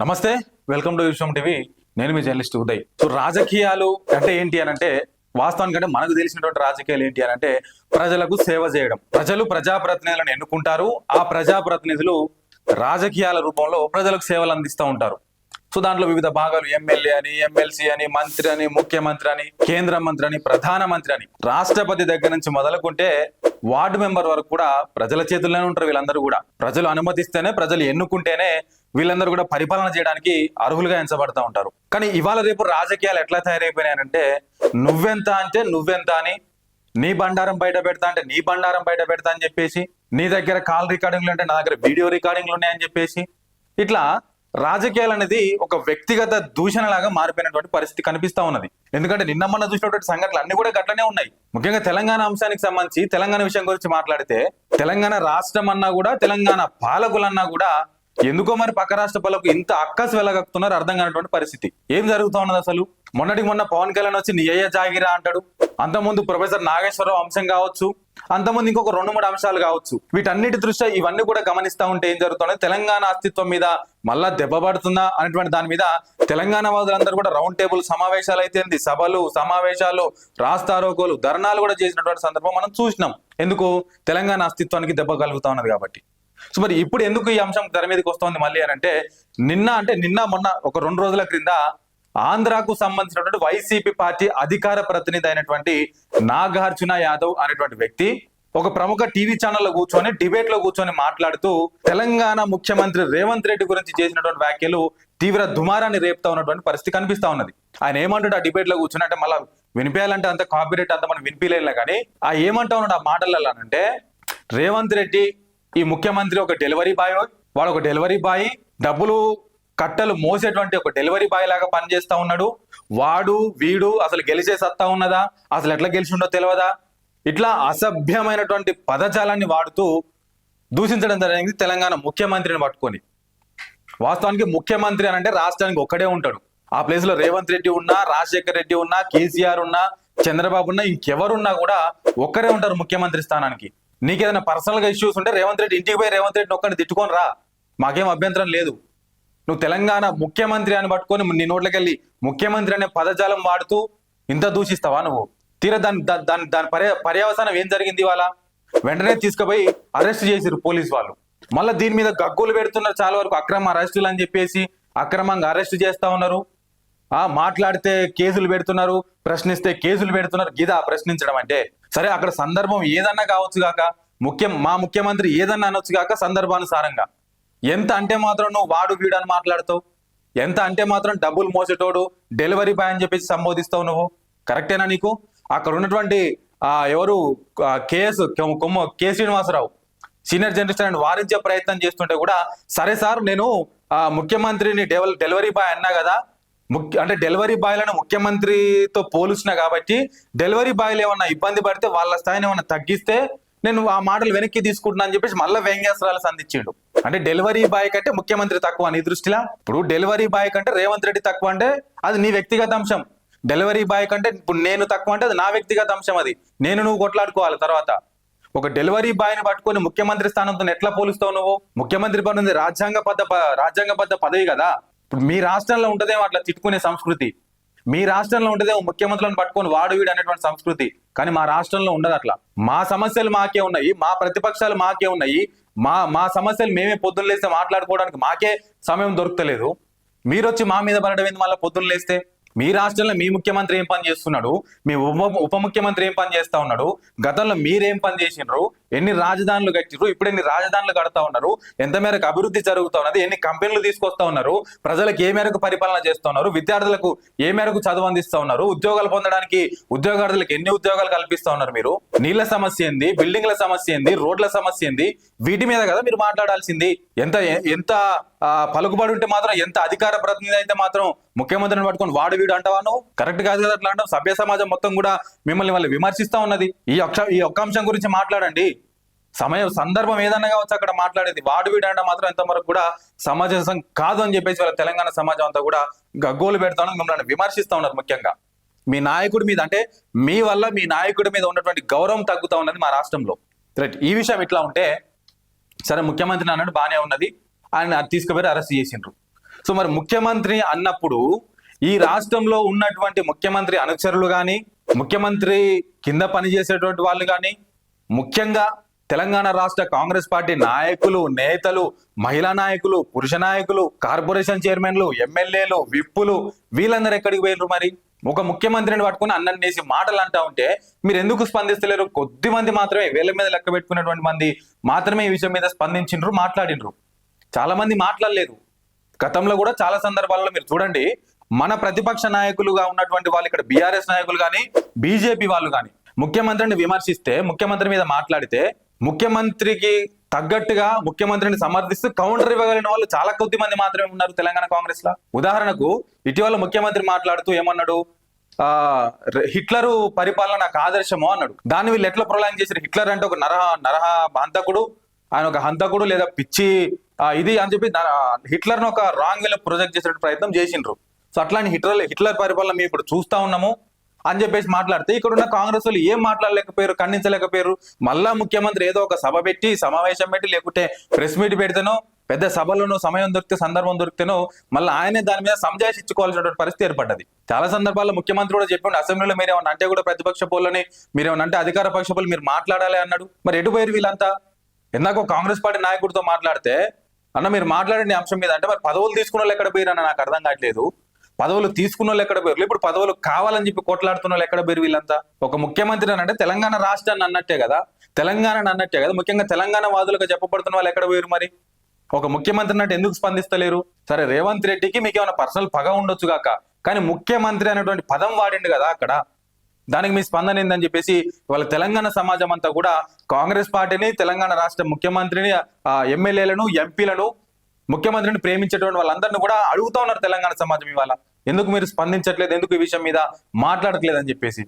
నమస్తే, welcome to Vishwam TV. నేను మీ journalist Uday. So రాజకీయాలు అంటే ఏంటి అని అంటే, వాస్తవానికంటే మనకు తెలిసినటువంటి రాజకీయాలు ఏంటి అని అంటే ప్రజలకు సేవ చేయడం. ప్రజలు ప్రజాప్రతినిధులను ఎన్నుకుంటారు. ఆ ప్రజాప్రతినిధులు రాజకీయాల రూపంలో ప్రజలకు సేవలు అందిస్తూ ఉంటారు. సో దాంట్లో వివిధ భాగాలు ఎమ్మెల్యే అని, ఎమ్మెల్సీ అని, మంత్రి అని, ముఖ్యమంత్రి అని, కేంద్ర మంత్రి అని, ప్రధానమంత్రి అని, రాష్ట్రపతి దగ్గర నుంచి మొదలుకుంటే వార్డు మెంబర్ వరకు కూడా ప్రజల చేతుల్లోనే ఉంటారు. వీళ్ళందరూ కూడా ప్రజలు అనుమతిస్తేనే, ప్రజలు ఎన్నుకుంటేనే వీళ్ళందరూ కూడా పరిపాలన చేయడానికి అర్హులుగా ఎంచబడతా ఉంటారు. కానీ ఇవాళ రేపు రాజకీయాలు ఎట్లా తయారైపోయినాయంటే, నువ్వెంత అంటే నువ్వెంత అని, నీ బండారం బయట పెడతా అంటే నీ బండారం బయట పెడతా అని చెప్పేసి, నీ దగ్గర కాల్ రికార్డింగ్లు అంటే నా దగ్గర వీడియో రికార్డింగ్లు ఉన్నాయని చెప్పేసి, ఇట్లా రాజకీయాలు అనేది ఒక వ్యక్తిగత దూషణలాగా మారిపోయినటువంటి పరిస్థితి కనిపిస్తా ఉన్నది. ఎందుకంటే నిన్న మొన్న చూసినటువంటి సంఘటనలు అన్ని కూడా గట్లనే ఉన్నాయి. ముఖ్యంగా తెలంగాణ అంశానికి సంబంధించి, తెలంగాణ విషయం గురించి మాట్లాడితే, తెలంగాణ రాష్ట్రం అన్నా కూడా, తెలంగాణ పాలకులన్నా కూడా ఎందుకో మరి పక్క రాష్ట్ర పాలకు ఇంత అక్కసు వెళ్ళగక్కుతున్నారు అర్థం కానటువంటి పరిస్థితి. ఏం జరుగుతూ ఉన్నది అసలు? మొన్నటికి మొన్న పవన్ కళ్యాణ్ వచ్చి నీ అయ్య జాగిరా అంటాడు. అంతకుముందు ప్రొఫెసర్ నాగేశ్వరరావు అంశం కావచ్చు, అంతకుముందు ఇంకొక 2-3 అంశాలు కావచ్చు. వీటన్నిటి దృష్ట్యా ఇవన్నీ కూడా గమనిస్తూ ఉంటే ఏం జరుగుతుంది, తెలంగాణ అస్తిత్వం మీద మళ్ళా దెబ్బ పడుతుందా అనేటువంటి దాని మీద తెలంగాణ వాదులందరూ కూడా రౌండ్ టేబుల్ సమావేశాలు అయితే, సభలు, సమావేశాలు, రాస్తారోకోలు, ధర్నాలు కూడా చేసినటువంటి సందర్భం మనం చూసినాం. ఎందుకు? తెలంగాణ అస్తిత్వానికి దెబ్బ కలుగుతా ఉన్నది కాబట్టి. సో మరి ఇప్పుడు ఎందుకు ఈ అంశం తెర మీదకి వస్తుంది మళ్ళీ అని అంటే, నిన్న మొన్న ఒక 2 రోజుల క్రింద ఆంధ్రాకు సంబంధించినటువంటి వైసీపీ పార్టీ అధికార ప్రతినిధి అయినటువంటి నాగార్జున యాదవ్ అనేటువంటి వ్యక్తి ఒక ప్రముఖ టీవీ ఛానల్లో కూర్చొని, డిబేట్ లో కూర్చొని మాట్లాడుతూ తెలంగాణ ముఖ్యమంత్రి రేవంత్ రెడ్డి గురించి చేసినటువంటి వ్యాఖ్యలు తీవ్ర దుమారాన్ని రేపుతా ఉన్నటువంటి పరిస్థితి కనిపిస్తా ఉన్నది. ఆయన ఏమంటాడు ఆ డిబేట్ లో కూర్చొని అంటే, మళ్ళీ వినిపించాలంటే అంత కాపీరైట్ అంత మనం వినిపించలేం కానీ, ఆ ఏమంటా ఉన్నాడు ఆ మాటలలో అంటే, రేవంత్ రెడ్డి ఈ ముఖ్యమంత్రి ఒక డెలివరీ బాయ్, వాడు ఒక డెలివరీ బాయ్, డబ్బులు కట్టలు మోసేటువంటి ఒక డెలివరీ బాయ్ లాగా పనిచేస్తా ఉన్నాడు. వాడు వీడు అసలు గెలిచే సత్తా ఉన్నదా, అసలు ఎట్లా గెలిచిండో తెలియదా, ఇట్లా అసభ్యమైనటువంటి పదజాలాన్ని వాడుతూ దూషించడం జరిగింది తెలంగాణ ముఖ్యమంత్రిని పట్టుకొని. వాస్తవానికి ముఖ్యమంత్రి అని అంటే రాష్ట్రానికి ఒక్కడే ఉంటాడు. ఆ ప్లేస్ లో రేవంత్ రెడ్డి ఉన్నా, రాజశేఖర్ రెడ్డి ఉన్నా, కేసీఆర్ ఉన్నా, చంద్రబాబు ఉన్నా, ఇంకెవరున్నా కూడా ఒక్కరే ఉంటారు ముఖ్యమంత్రి స్థానానికి. నీకేదైనా పర్సనల్ గా ఇష్యూస్ ఉంటే రేవంత్ రెడ్డి ఇంటికి పోయి రేవంత్ రెడ్డిని ఒక్కడిని తిట్టుకొని రా, మాకేం అభ్యంతరం లేదు. నువ్వు తెలంగాణ ముఖ్యమంత్రి అని పట్టుకొని నీ నోట్లకెళ్ళి ముఖ్యమంత్రి అనే పదజాలం వాడుతూ ఇంత దూషిస్తావా నువ్వు? తీరా దాని పర్యవసానం ఏం జరిగింది? ఇవాళ వెంటనే తీసుకుపోయి అరెస్ట్ చేసిరు పోలీసు వాళ్ళు. మళ్ళీ దీని మీద గగ్గులు పెడుతున్నారు చాలా వరకు, అక్రమ అరెస్టులు అని చెప్పేసి అక్రమంగా అరెస్ట్ చేస్తా ఉన్నారు. మాట్లాడితే కేసులు పెడుతున్నారు, ప్రశ్నిస్తే కేసులు పెడుతున్నారు. గిదా ప్రశ్నించడం అంటే? సరే, అక్కడ సందర్భం ఏదన్నా కావచ్చు కాక, మా ముఖ్యమంత్రి ఏదన్నా అనొచ్చు కాక సందర్భానుసారంగా. ఎంత అంటే మాత్రం నువ్వు వాడు వీడు అని మాట్లాడతావు? ఎంత అంటే మాత్రం డబ్బులు మోసేటోడు, డెలివరీ బాయ్ అని చెప్పేసి సంబోధిస్తావు నువ్వు? కరెక్టేనా నీకు? అక్కడ ఉన్నటువంటి ఎవరు కె శ్రీనివాసరావు సీనియర్ జర్నలిస్ట్ అని వారించే ప్రయత్నం చేస్తుంటే కూడా, సరే సార్ నేను ముఖ్యమంత్రిని డెలివరీ బాయ్ అన్నా కదా, అంటే డెలివరీ బాయ్లను ముఖ్యమంత్రితో పోలుస్తున్నా కాబట్టి డెలివరీ బాయ్లు ఏమన్నా ఇబ్బంది పడితే వాళ్ళ స్థాయిని ఏమన్నా తగ్గిస్తే నేను ఆ మాటలు వెనక్కి తీసుకుంటున్నా అని చెప్పేసి మళ్ళీ వ్యంగ్యాస్త్రాలు సంధించిండు. అంటే డెలివరీ బాయ్ కంటే ముఖ్యమంత్రి తక్కువ నీ దృష్టిలా? ఇప్పుడు డెలివరీ బాయ్ కంటే రేవంత్ రెడ్డి తక్కువ అంటే అది నీ వ్యక్తిగత అంశం. డెలివరీ బాయ్ కంటే ఇప్పుడు నేను తక్కువ అంటే అది నా వ్యక్తిగత అంశం. అది నువ్వు కొట్లాడుకోవాలి. తర్వాత ఒక డెలివరీ బాయ్ ని పట్టుకొని ముఖ్యమంత్రి స్థానంతో ఎట్లా పోలుస్తావు నువ్వు? ముఖ్యమంత్రి పని రాజ్యాంగబద్ధ పదవి కదా. ఇప్పుడు మీ రాష్ట్రంలో ఉంటదేమో అట్లా తిట్టుకునే సంస్కృతి, మీ రాష్ట్రంలో ఉంటదేమో ముఖ్యమంత్రులను పట్టుకొని వాడు వీడు అనేటువంటి సంస్కృతి. కానీ మా రాష్ట్రంలో ఉండదు అట్లా. మా సమస్యలు మాకే ఉన్నాయి, మా ప్రతిపక్షాలు మాకే ఉన్నాయి, మా సమస్యలు మేమే పొద్దున్న లేస్తే మాట్లాడుకోవడానికి మాకే సమయం దొరుకుతలేదు. మీరు వచ్చి మా మీద పడడం ఏంది మళ్ళీ పొద్దున్న లేస్తే? మీ రాష్ట్రంలో మీ ముఖ్యమంత్రి ఏం పని చేస్తున్నాడు, మీ ఉప ముఖ్యమంత్రి ఏం పని చేస్తా ఉన్నాడు, గతంలో మీరేం పని చేసినారు, ఎన్ని రాజధానులు కట్టిరు, ఇప్పుడు ఎన్ని రాజధానులు కడతా ఉన్నారు, ఎంత మేరకు అభివృద్ధి జరుగుతా ఉన్నది, ఎన్ని కంపెనీలు తీసుకొస్తా ఉన్నారు, ప్రజలకు ఏ మేరకు పరిపాలన చేస్తా ఉన్నారు, విద్యార్థులకు ఏ మేరకు చదువు అందిస్తా ఉన్నారు, ఉద్యోగాలు పొందడానికి ఉద్యోగార్థులకు ఎన్ని ఉద్యోగాలు కల్పిస్తా ఉన్నారు మీరు, నీళ్ల సమస్య ఏంది, బిల్డింగ్ల సమస్య ఏంది, రోడ్ల సమస్య ఏంది, వీటి మీద కదా మీరు మాట్లాడాల్సింది. ఎంత పలుకుబడి ఉంటే మాత్రం, ఎంత అధికార ప్రతినిధి అయితే మాత్రం ముఖ్యమంత్రిని పట్టుకొని వాడు వీడు అంటావా నువ్వు? కరెక్ట్ కాదు కదా అట్లా అంటావు. సభ్య సమాజం మొత్తం కూడా మిమ్మల్ని విమర్శిస్తా ఉన్నది. ఈ ఒక్క అంశం గురించి మాట్లాడండి. సందర్భం ఏదన్నా కావచ్చు అక్కడ మాట్లాడేది. వాడు వీడు అంటే మాత్రం ఎంతవరకు కూడా సమాజం కాదు అని చెప్పేసి వాళ్ళ తెలంగాణ సమాజం అంతా కూడా గగ్గోలు పెడతా ఉన్నది, మిమ్మల్ని విమర్శిస్తా ఉన్నారు. ముఖ్యంగా మీ నాయకుడి మీద, అంటే మీ వల్ల మీ నాయకుడి మీద ఉన్నటువంటి గౌరవం తగ్గుతా ఉన్నది మా రాష్ట్రంలో. ఈ విషయం ఇట్లా ఉంటే, సరే ముఖ్యమంత్రి అన్నాడు బాగానే ఉన్నది, ఆయన తీసుకుపోయి అరెస్ట్ చేసిండ్రు. సో మరి ముఖ్యమంత్రి అన్నప్పుడు ఈ రాష్ట్రంలో ఉన్నటువంటి ముఖ్యమంత్రి అనుచరులు కానీ, ముఖ్యమంత్రి కింద పనిచేసేటువంటి వాళ్ళు కానీ, ముఖ్యంగా తెలంగాణ రాష్ట్ర కాంగ్రెస్ పార్టీ నాయకులు, నేతలు, మహిళా నాయకులు, పురుష నాయకులు, కార్పొరేషన్ చైర్మన్లు, ఎమ్మెల్యేలు, విప్పులు వీళ్ళందరూ ఎక్కడికి పోయినరు? మరి ఒక ముఖ్యమంత్రిని పట్టుకుని అన్ననేసి మాటలు అంటా ఉంటే మీరు ఎందుకు స్పందిస్తలేరు? కొద్ది మంది మాత్రమే, వేల మీద లెక్క పెట్టుకున్నటువంటి మంది మాత్రమే ఈ విషయం మీద స్పందించిండ్రు, మాట్లాడినరు. చాలా మంది మాట్లాడలేదు. గతంలో కూడా చాలా సందర్భాల్లో మీరు చూడండి, మన ప్రతిపక్ష నాయకులుగా ఉన్నటువంటి వాళ్ళు ఇక్కడ బీఆర్ఎస్ నాయకులు కానీ, బీజేపీ వాళ్ళు కానీ ముఖ్యమంత్రిని విమర్శిస్తే, ముఖ్యమంత్రి మీద మాట్లాడితే, ముఖ్యమంత్రికి తగ్గట్టుగా ముఖ్యమంత్రిని సమర్థిస్తూ కౌంటర్ ఇవ్వగలిగిన వాళ్ళు చాలా కొద్ది మంది మాత్రమే ఉన్నారు తెలంగాణ కాంగ్రెస్ లో. ఉదాహరణకు ఇటీవల ముఖ్యమంత్రి మాట్లాడుతూ ఏమన్నాడు? హిట్లరు పరిపాలన నాకు ఆదర్శమో అన్నాడు. దాన్ని వీళ్ళు ఎట్లా ప్రొలాంగ్ చేశారు? హిట్లర్ అంటే ఒక నరహ హంతకుడు, ఆయన ఒక హంతకుడు లేదా పిచ్చి ఇది అని చెప్పి హిట్లర్ను ఒక రాంగ్ వేలో ప్రొజెక్ట్ చేసే ప్రయత్నం చేసిండ్రు. సో అట్లాంటి హిట్లర్ పరిపాలన మేము ఇప్పుడు చూస్తా ఉన్నాము అని చెప్పేసి మాట్లాడితే, ఇక్కడ ఉన్న కాంగ్రెస్ వాళ్ళు ఏం మాట్లాడలేకపోయారు, ఖండించలేకపోయారు. మళ్ళా ముఖ్యమంత్రి ఏదో ఒక సభ పెట్టి, సమావేశం పెట్టి, లేకుంటే ప్రెస్ మీట్ పెడితేనో, పెద్ద సభలోనో, సమయం దొరికితే, సందర్భం దొరికితేనో మళ్ళీ ఆయనే దాని మీద సంజాయిషి ఇచ్చుకోవాల్సినటువంటి పరిస్థితి ఏర్పడ్డది. చాలా సందర్భాల్లో ముఖ్యమంత్రి కూడా చెప్పండి, అసెంబ్లీలో మీరు ఏమన్నా అంటే కూడా ప్రతిపక్ష పోలని, మీరు ఏమన్నా అంటే అధికార పక్ష పోలు మీరు మాట్లాడాలి అన్నాడు. మరి ఎటు పోయారు వీళ్ళంతా? ఇందాక కాంగ్రెస్ పార్టీ నాయకుడితో మాట్లాడితే, అన్న మీరు మాట్లాడండి అంశం మీద అంటే, మరి పదవులు తీసుకున్న వాళ్ళు ఎక్కడ పోయారు అన్న నాకు అర్థం కావట్లేదు. పదవులు తీసుకున్న వాళ్ళు ఎక్కడ పోయారు? ఇప్పుడు పదవులు కావాలని చెప్పి కొట్లాడుతున్న వాళ్ళు ఎక్కడ పోయారు వీళ్ళంతా? ఒక ముఖ్యమంత్రి అని అంటే తెలంగాణ రాష్ట్రాన్ని అన్నట్టే కదా, తెలంగాణని అన్నట్టే కదా. ముఖ్యంగా తెలంగాణ వాదులుగా చెప్పబడుతున్న వాళ్ళు ఎక్కడ పోయారు? మరి ఒక ముఖ్యమంత్రి అంటే ఎందుకు స్పందిస్తలేరు? సరే, రేవంత్ రెడ్డికి మీకు ఏమైనా పర్సనల్ పగ ఉండొచ్చు కాక, కానీ ముఖ్యమంత్రి అనేటువంటి పదం వాడిండు కదా అక్కడ, దానికి మీ స్పందన ఏందని చెప్పేసి వాళ్ళ తెలంగాణ సమాజం అంతా కూడా కాంగ్రెస్ పార్టీని, తెలంగాణ రాష్ట్ర ముఖ్యమంత్రిని, ఎమ్మెల్యేలను, ఎంపీలను, ముఖ్యమంత్రిని ప్రేమించేటువంటి వాళ్ళందరినీ కూడా అడుగుతా ఉన్నారు తెలంగాణ సమాజం ఇవాళ. ఎందుకు మీరు స్పందించట్లేదు, ఎందుకు ఈ విషయం మీద మాట్లాడట్లేదు అని చెప్పేసి.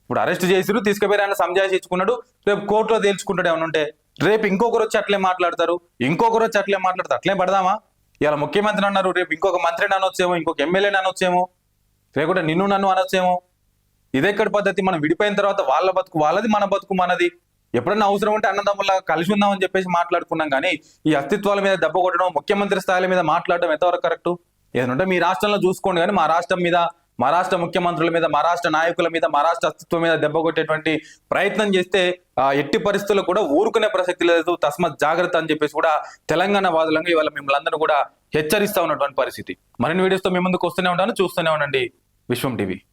ఇప్పుడు అరెస్ట్ చేసిరు, తీసుకుపోయి ఆయన సంజాయిషి ఇచ్చుకున్నాడు, రేపు కోర్టులో తేల్చుకుంటాడు ఏమైనా ఉంటే. రేపు ఇంకొకరు వచ్చి అట్లే మాట్లాడతారు, ఇంకొకరు వచ్చి అట్లే మాట్లాడతారు. అట్లే పడదామా? ఇలా ముఖ్యమంత్రి అన్నారు, రేపు ఇంకొక మంత్రిని అనొచ్చేమో, ఇంకొక ఎమ్మెల్యేని అనొచ్చేమో, లేకుంటే నిన్ను నన్ను అనొచ్చేమో. ఇదెక్కడి పద్ధతి? మనం విడిపోయిన తర్వాత వాళ్ళ బతుకు వాళ్ళది, మన బతుకు మనది. ఎప్పుడన్నా అవసరం ఉంటే అన్నదమ్ములా కలిసి ఉందామని చెప్పేసి మాట్లాడుకున్నాం, కానీ ఈ అస్తిత్వాల మీద దెబ్బ కొట్టడం, ముఖ్యమంత్రి స్థాయిల మీద మాట్లాడడం ఎంతవరకు కరెక్ట్? ఏదంటే మీ రాష్ట్రంలో చూసుకోండి, కానీ మా రాష్ట్రం మీద, మా రాష్ట్ర ముఖ్యమంత్రుల మీద, మా రాష్ట్ర నాయకుల మీద, మా రాష్ట్ర అస్తిత్వం మీద దెబ్బ కొట్టేటువంటి ప్రయత్నం చేస్తే ఎట్టి పరిస్థితుల్లో కూడా ఊరుకునే ప్రసక్తి లేదు. తస్మత్ జాగ్రత్త అని చెప్పేసి కూడా తెలంగాణ వాదులంగా ఇవాళ మిమ్మల్ని అందరూ కూడా హెచ్చరిస్తా ఉన్నటువంటి పరిస్థితి. మరిన్ని వీడియోస్తో మీ ముందుకు వస్తూనే ఉంటాను, చూస్తూనే ఉండండి విశ్వం టీవీ.